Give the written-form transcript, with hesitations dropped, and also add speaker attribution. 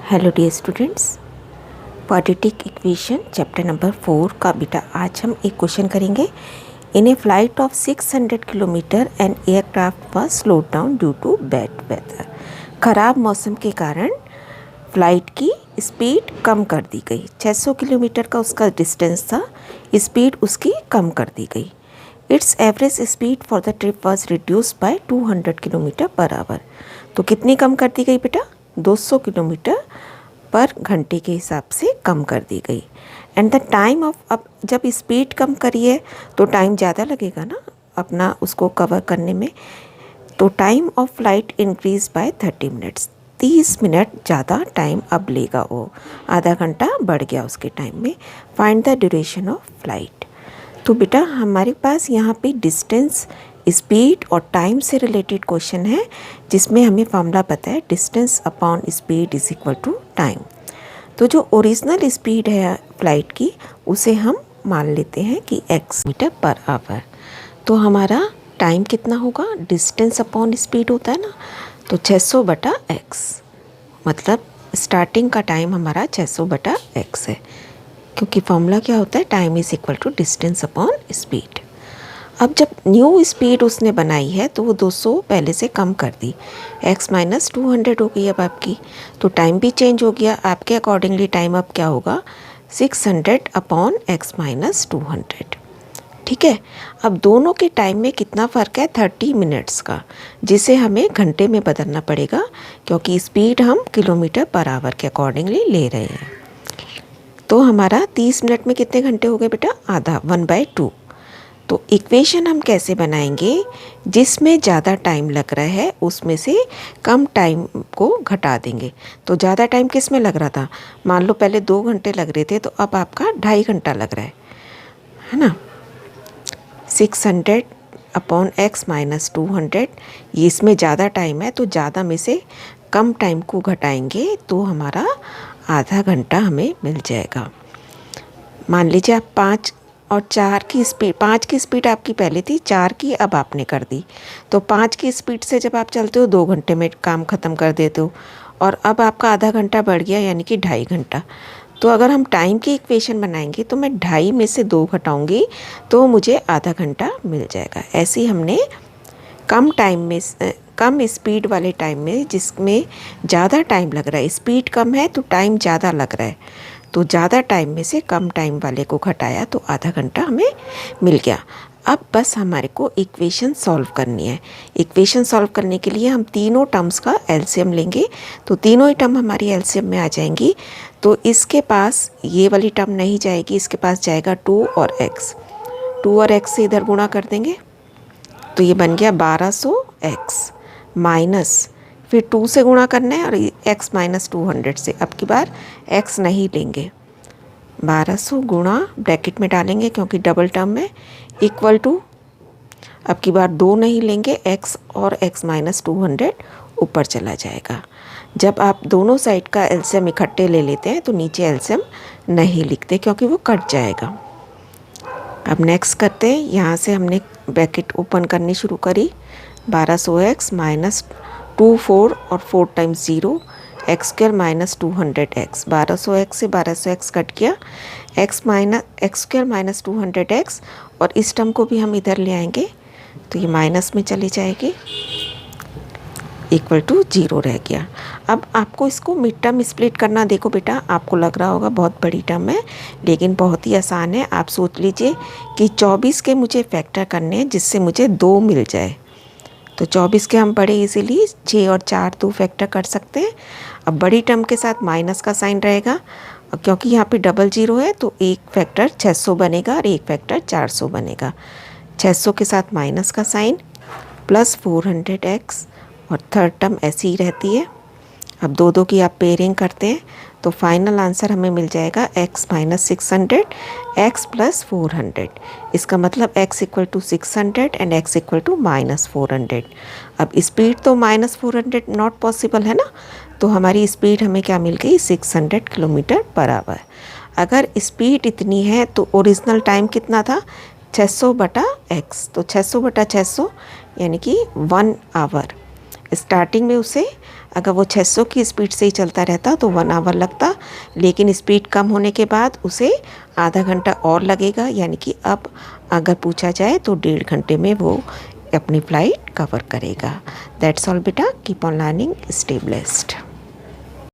Speaker 1: Hello dear students, quadratic equation chapter number 4 का बेटा आज हम एक क्वेश्चन करेंगे। In a flight of 600 kilometre an aircraft was slowed down due to bad weather. ख़राब मौसम के कारण फ़्लाइट की स्पीड कम कर दी गई। 600 किलोमीटर का उसका डिस्टेंस था, स्पीड उसकी कम कर दी गई। It's average speed for the trip was reduce by 200 kilometre per hour. तो कितनी कम कर दी गई बेटा? 200 किलोमीटर पर घंटे के हिसाब से कम कर दी गई। एंड द टाइम ऑफ, अब जब स्पीड कम करी है तो टाइम ज़्यादा लगेगा ना अपना उसको कवर करने में। तो time of flight increase by 30 minutes. 30 minute ज़्यादा टाइम अब लेगा वो, आधा घंटा बढ़ गया उसके टाइम में। Find the duration of flight. तो बेटा हमारे पास यहाँ पे डिस्टेंस, स्पीड और टाइम से रिलेटेड क्वेश्चन है, जिसमें हमें फॉर्मूला पता है distance upon speed is equal to time. तो जो ओरिजिनल स्पीड है फ्लाइट की उसे हम मान लेते हैं कि x मीटर पर आवर। तो हमारा टाइम कितना होगा? डिस्टेंस अपॉन स्पीड होता है ना, तो 600 बटा x, मतलब स्टार्टिंग का टाइम हमारा 600 बटा x है, क्योंकि फॉर्मूला क्या होता है? Time is equal to distance upon speed. अब जब न्यू स्पीड उसने बनाई है तो वो 200 पहले से कम कर दी, x माइनस 200 हो गई अब आपकी। तो टाइम भी चेंज हो गया आपके अकॉर्डिंगली। टाइम अब क्या होगा? 600 अपॉन x माइनस 200। ठीक है, अब दोनों के टाइम में कितना फ़र्क है? 30 मिनट्स का, जिसे हमें घंटे में बदलना पड़ेगा, क्योंकि स्पीड हम किलोमीटर पर आवर के अकॉर्डिंगली ले रहे हैं। तो हमारा 30 मिनट में कितने घंटे हो गए बेटा? आधा, 1/2। तो इक्वेशन हम कैसे बनाएंगे? जिसमें ज़्यादा टाइम लग रहा है उसमें से कम टाइम को घटा देंगे। तो ज़्यादा टाइम किस में लग रहा था? मान लो पहले 2 घंटे लग रहे थे, तो अब आपका 2.5 घंटा लग रहा है ना। 600 अपॉन x माइनस 200, ये इसमें ज़्यादा टाइम है, तो ज़्यादा में से कम टाइम को घटाएंगे तो हमारा आधा घंटा हमें मिल जाएगा। मान लीजिए आप 5 और 4 की स्पीड, 5 की स्पीड आपकी पहले थी, 4 की अब आपने कर दी। तो 5 की स्पीड से जब आप चलते हो 2 घंटे में काम ख़त्म कर देते हो, और अब आपका आधा घंटा बढ़ गया, यानी कि 2.5 घंटा। तो अगर हम टाइम की इक्वेशन बनाएंगे तो मैं 2.5 में से 2 घटाऊंगी तो मुझे आधा घंटा मिल जाएगा। ऐसे ही हमने कम टाइम में, कम स्पीड वाले टाइम में जिसमें ज़्यादा टाइम लग रहा है, स्पीड कम है तो टाइम ज़्यादा लग रहा है, तो ज़्यादा टाइम में से कम टाइम वाले को घटाया तो आधा घंटा हमें मिल गया। अब बस हमारे को इक्वेशन सॉल्व करनी है। इक्वेशन सॉल्व करने के लिए हम तीनों टर्म्स का एलसीएम लेंगे, तो तीनों ही टर्म हमारी एलसीएम में आ जाएंगी। तो इसके पास ये वाली टर्म नहीं जाएगी, इसके पास जाएगा 2 और x। 2 और x से इधर गुणा कर देंगे तो ये बन गया 1200x, माइनस फिर 2 से गुणा करना है और x माइनस 200 से। अब की बार x नहीं लेंगे, 1200 गुणा ब्रैकेट में डालेंगे क्योंकि डबल टर्म में, इक्वल टू, अब की बार 2 नहीं लेंगे, x और x माइनस 200 ऊपर चला जाएगा। जब आप दोनों साइड का एलसीएम इकट्ठे ले लेते हैं तो नीचे एलसीएम नहीं लिखते क्योंकि वो कट जाएगा। अब नेक्स्ट करते हैं, यहाँ से हमने ब्रैकेट ओपन करनी शुरू करी। 1200x माइनस 2 4 और 4 times 0, x square minus 200x। 1200x से 1200x कट गया, एक्स स्क्वायर माइनस 200x, और इस टर्म को भी हम इधर ले आएंगे तो ये माइनस में चली जाएगी, इक्वल टू 0 रह गया। अब आपको इसको मिड टर्म स्प्लिट करना, देखो बेटा आपको लग रहा होगा बहुत बड़ी टर्म है, लेकिन बहुत ही आसान है। आप सोच लीजिए कि 24 के मुझे फैक्टर करने हैं जिससे मुझे 2 मिल जाए। तो 24 के हम बड़े इजीली 6 और 4 2 फैक्टर कर सकते हैं। अब बड़ी टर्म के साथ माइनस का साइन रहेगा, क्योंकि यहाँ पे डबल 0 है तो एक फैक्टर 600 बनेगा और एक फैक्टर 400 बनेगा। 600 के साथ माइनस का साइन, प्लस 400x, और थर्ड टर्म ऐसी ही रहती है। अब 2 की आप पेयरिंग करते हैं तो फाइनल आंसर हमें मिल जाएगा x माइनस 600, x प्लस 400। इसका मतलब x equal to 600 and x equal to minus 400। अब स्पीड तो माइनस 400 नॉट पॉसिबल है ना, तो हमारी स्पीड हमें क्या मिल गई? 600 किलोमीटर पर आवर। अगर स्पीड इतनी है तो ओरिजिनल टाइम कितना था? 600 बटा x, तो 600 बटा 600 यानी कि 1 आवर। स्टार्टिंग में उसे अगर वो 600 की स्पीड से ही चलता रहता तो 1 आवर लगता, लेकिन स्पीड कम होने के बाद उसे आधा घंटा और लगेगा, यानी कि अब अगर पूछा जाए तो 1.5 घंटे में वो अपनी फ़्लाइट कवर करेगा। दैट्स ऑल बेटा, keep on learning, stay blessed.